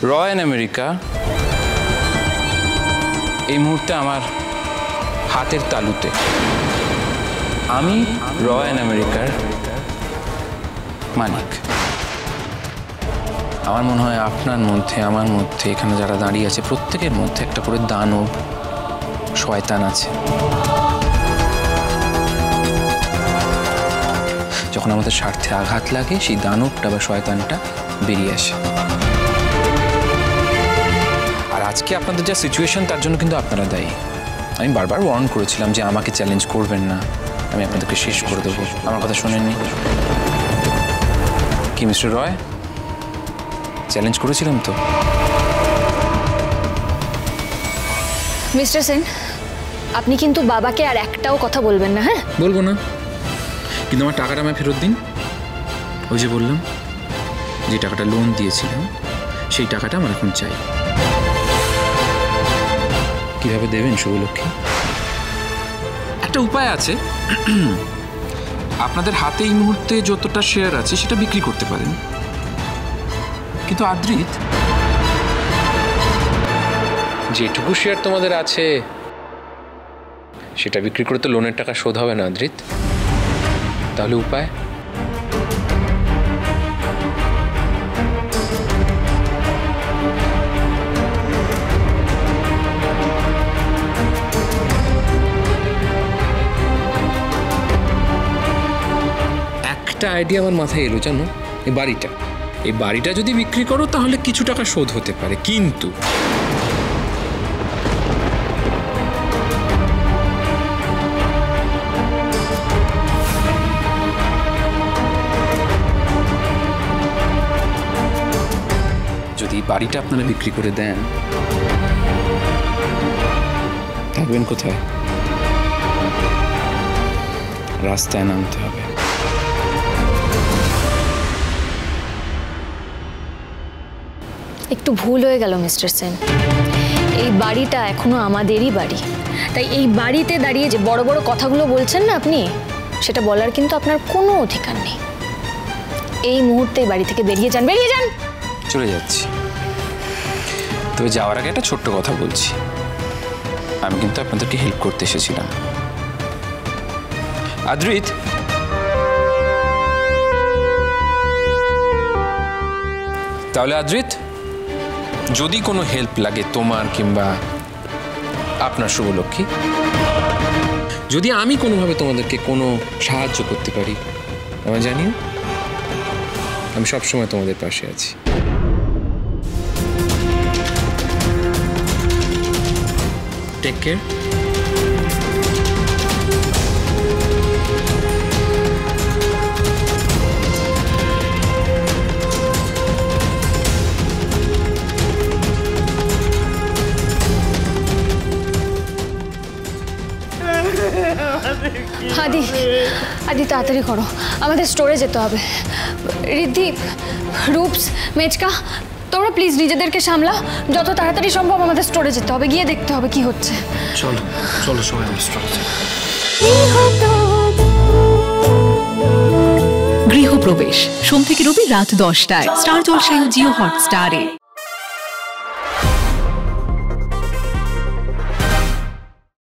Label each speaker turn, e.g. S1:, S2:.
S1: Royal America এই মুহূর্তে আমার হাতের তালুতে। আমি রয়্যাল আমেরিকার মালিক। আমার মনে হয় আপনার মধ্যে, আমার মধ্যে, এখানে যারা দাঁড়িয়ে আছে প্রত্যেকের মধ্যে একটা করে দানব, শয়তান আছে। যখন আমাদের স্বার্থে আঘাত লাগে সেই দানবটা বা শয়তানটা বেরিয়ে আসে। আর আজকে আপনাদের যা সিচুয়েশন তার জন্য কিন্তু আপনারা দায়ী। আমি বারবার ওয়ার্ন করেছিলাম যে আমাকে চ্যালেঞ্জ করবেন না, আমি আপনাদেরকে শেষ করে দেবো। আমার কথা শোনেননি কি মিস্টার রয়? চ্যালেঞ্জ করেছিলাম তো।
S2: মিস্টার সেন, আপনি কিন্তু বাবাকে আর একটাও কথা বলবেন না। হ্যাঁ,
S1: বলবো না, কিন্তু আমার টাকাটা আমায় ফেরত দিন। ওই যে বললাম, যে টাকাটা লোন দিয়েছিলাম সেই টাকাটা আমার এখন চাই। কিভাবে দেবেন শুভলক্ষ্মী? একটা উপায় আছে। আপনাদের হাতে এই মুহূর্তে যতটা শেয়ার আছে সেটা বিক্রি করতে পারেন, কিন্তু আদ্রিত, যেটুকু শেয়ার তোমাদের আছে সেটা বিক্রি করে তো লোনের টাকা শোধ হবে না আদ্রিত। তাহলে উপায়? একটা আইডিয়া আমার মাথায় এলো, জানো? এই বাড়িটা যদি বিক্রি করো তাহলে কিছু টাকা শোধ হতে পারে, কিন্তু যদি বাড়িটা আপনারা বিক্রি করে দেন, থাকবেন কোথায়? রাস্তায় নামতে হবে।
S2: একটু ভুল হয়ে গেল মিস্টার সেন। এই বাড়িটা এখনো আমাদেরই বাড়ি। তাই এই বাড়িতে দাঁড়িয়ে যে বড় বড় কথাগুলো বলছেন না আপনি, সেটা বলার কিন্তু আপনার কোনো অধিকার নেই। এই মুহূর্তে এই বাড়ি থেকে বেরিয়ে যান, বেরিয়ে যান।
S1: চলে যাচ্ছি, তবে যাওয়ার আগে একটা ছোট্ট কথা বলছি। আমি কিন্তু আপনাদেরকে হেল্প করতে এসেছিলাম। আদ্রিত, তাহলে আদ্রিত, যদি কোনো হেল্প লাগে তোমার কিংবা আপনার শুভলক্ষ্মী, যদি আমি কোনোভাবে তোমাদেরকে কোনো সাহায্য করতে পারি আমায় জানিও। আমি সবসময় তোমাদের পাশে আছি। Take care.
S2: আদি, আদি তাড়াতাড়ি করো, আমাদের স্টোরে যেতে হবে। রিদ্ধি, রূপস, মেচকা, তোমরা প্লিজ নিজেদেরকে সামলাও। যত তাড়াতাড়ি সম্ভব আমাদের স্টোরে যেতে হবে, গিয়ে দেখতে হবে কি হচ্ছে।
S1: চলো চলো সবাই স্টোরে যাই।
S3: গৃহপ্রবেশ সোম থেকে রবি রাত 10টায় স্টার জলসায় ও জিও হটস্টারে।